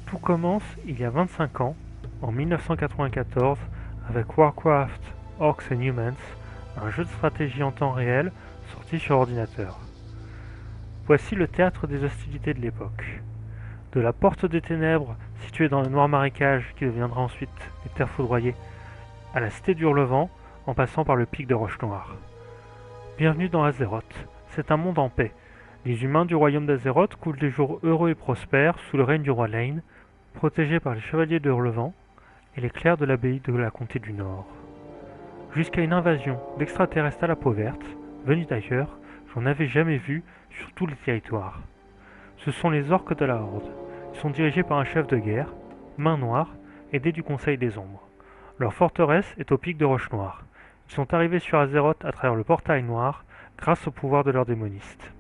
Tout commence il y a 25 ans, en 1994, avec Warcraft Orcs and Humans, un jeu de stratégie en temps réel sorti sur ordinateur. Voici le théâtre des hostilités de l'époque. De la Porte des Ténèbres, située dans le Noir Marécage qui deviendra ensuite les Terres Foudroyées, à la Cité d'Hurlevent, en passant par le pic de Roche-Noire. Bienvenue dans Azeroth, c'est un monde en paix. Les humains du royaume d'Azeroth coulent des jours heureux et prospères sous le règne du roi Lane, protégés par les chevaliers de Hurlevent et les clercs de l'abbaye de la Comté du Nord. Jusqu'à une invasion d'extraterrestres à la peau verte, venus d'ailleurs, j'en avais jamais vu sur tous les territoires. Ce sont les orques de la Horde. Ils sont dirigés par un chef de guerre, Main Noire, aidé du Conseil des Ombres. Leur forteresse est au pic de Roche-Noire. Ils sont arrivés sur Azeroth à travers le portail noir, grâce au pouvoir de leurs démonistes.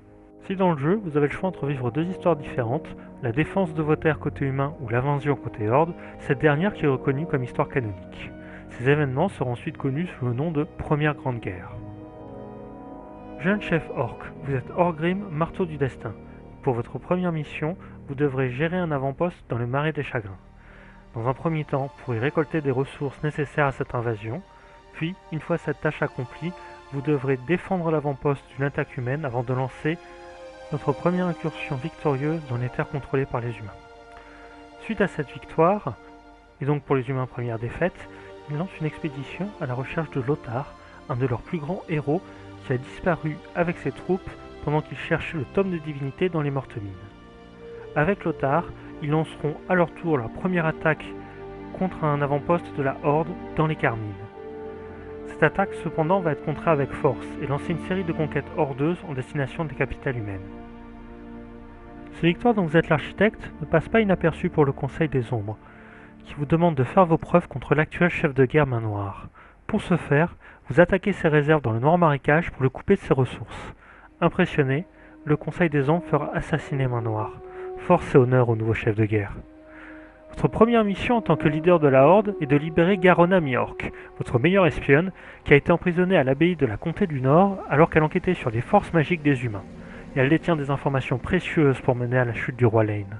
Si dans le jeu, vous avez le choix entre vivre deux histoires différentes, la défense de vos terres côté humain ou l'invasion côté Horde, cette dernière qui est reconnue comme histoire canonique. Ces événements seront ensuite connus sous le nom de Première Grande Guerre. Jeune chef orc, vous êtes Orgrim, marteau du destin. Pour votre première mission, vous devrez gérer un avant-poste dans le Marais des Chagrins. Dans un premier temps, pour y récolter des ressources nécessaires à cette invasion, puis, une fois cette tâche accomplie, vous devrez défendre l'avant-poste d'une attaque humaine avant de lancer notre première incursion victorieuse dans les terres contrôlées par les humains. Suite à cette victoire, et donc pour les humains première défaite, ils lancent une expédition à la recherche de Lothar, un de leurs plus grands héros qui a disparu avec ses troupes pendant qu'ils cherchaient le tome de divinité dans les mortes mines. Avec Lothar, ils lanceront à leur tour leur première attaque contre un avant-poste de la Horde dans les Carmines. Cette attaque cependant va être contrée avec force et lancer une série de conquêtes hordeuses en destination des capitales humaines. Ces victoires dont vous êtes l'architecte ne passent pas inaperçues pour le Conseil des Ombres, qui vous demande de faire vos preuves contre l'actuel chef de guerre Main Noire. Pour ce faire, vous attaquez ses réserves dans le Noir Marécage pour le couper de ses ressources. Impressionné, le Conseil des Ombres fera assassiner Main Noire. Force et honneur au nouveau chef de guerre. Votre première mission en tant que leader de la Horde est de libérer Garona Mi-Orc, votre meilleure espionne, qui a été emprisonnée à l'abbaye de la Comté du Nord alors qu'elle enquêtait sur les forces magiques des humains. Et elle détient des informations précieuses pour mener à la chute du roi Lane.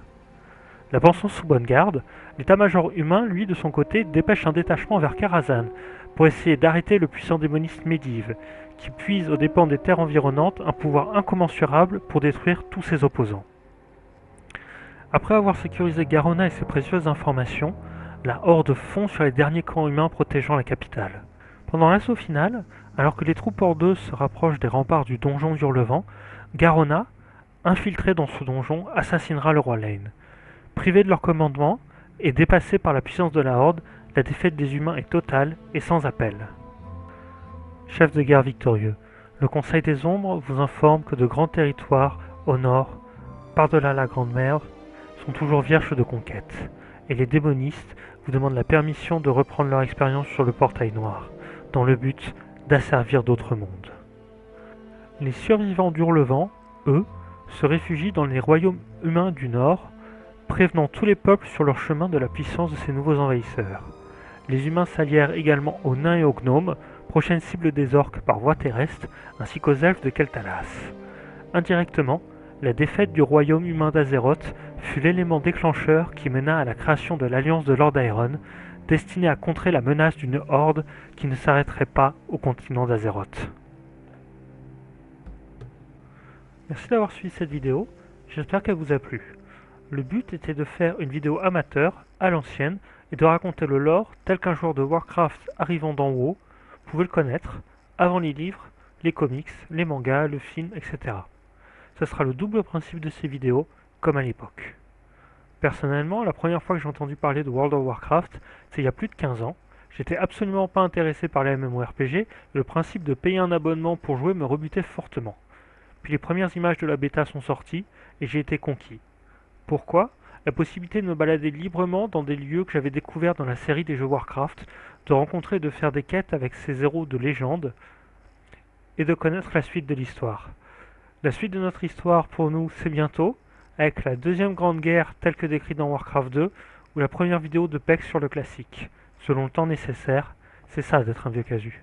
La pensant sous bonne garde, l'état-major humain, lui, de son côté, dépêche un détachement vers Karazhan pour essayer d'arrêter le puissant démoniste Medivh, qui puise aux dépens des terres environnantes un pouvoir incommensurable pour détruire tous ses opposants. Après avoir sécurisé Garona et ses précieuses informations, la Horde fond sur les derniers camps humains protégeant la capitale. Pendant l'assaut final, alors que les troupes hordeuses se rapprochent des remparts du donjon d'Hurlevent, Garona, infiltré dans ce donjon, assassinera le roi Lane. Privé de leur commandement et dépassé par la puissance de la Horde, la défaite des humains est totale et sans appel. Chef de guerre victorieux, le Conseil des Ombres vous informe que de grands territoires au nord, par-delà la Grande Mer, sont toujours vierges de conquête, et les démonistes vous demandent la permission de reprendre leur expérience sur le portail noir, dans le but d'asservir d'autres mondes. Les survivants d'Hurlevent, eux, se réfugient dans les royaumes humains du Nord, prévenant tous les peuples sur leur chemin de la puissance de ces nouveaux envahisseurs. Les humains s'allièrent également aux nains et aux gnomes, prochaines cibles des orques par voie terrestre, ainsi qu'aux elfes de Keltalas. Indirectement, la défaite du royaume humain d'Azeroth fut l'élément déclencheur qui mena à la création de l'Alliance de Lord Iron, destinée à contrer la menace d'une horde qui ne s'arrêterait pas au continent d'Azeroth. Merci d'avoir suivi cette vidéo, j'espère qu'elle vous a plu. Le but était de faire une vidéo amateur, à l'ancienne, et de raconter le lore tel qu'un joueur de Warcraft arrivant d'en haut pouvait le connaître, avant les livres, les comics, les mangas, le film, etc. Ce sera le double principe de ces vidéos, comme à l'époque. Personnellement, la première fois que j'ai entendu parler de World of Warcraft, c'est il y a plus de 15 ans. J'étais absolument pas intéressé par les MMORPG, et le principe de payer un abonnement pour jouer me rebutait fortement. Puis les premières images de la bêta sont sorties, et j'ai été conquis. Pourquoi ? La possibilité de me balader librement dans des lieux que j'avais découverts dans la série des jeux Warcraft, de rencontrer et de faire des quêtes avec ces héros de légende, et de connaître la suite de l'histoire. La suite de notre histoire pour nous, c'est bientôt, avec la deuxième grande guerre telle que décrite dans Warcraft 2, ou la première vidéo de PEX sur le classique. Selon le temps nécessaire, c'est ça d'être un vieux casu.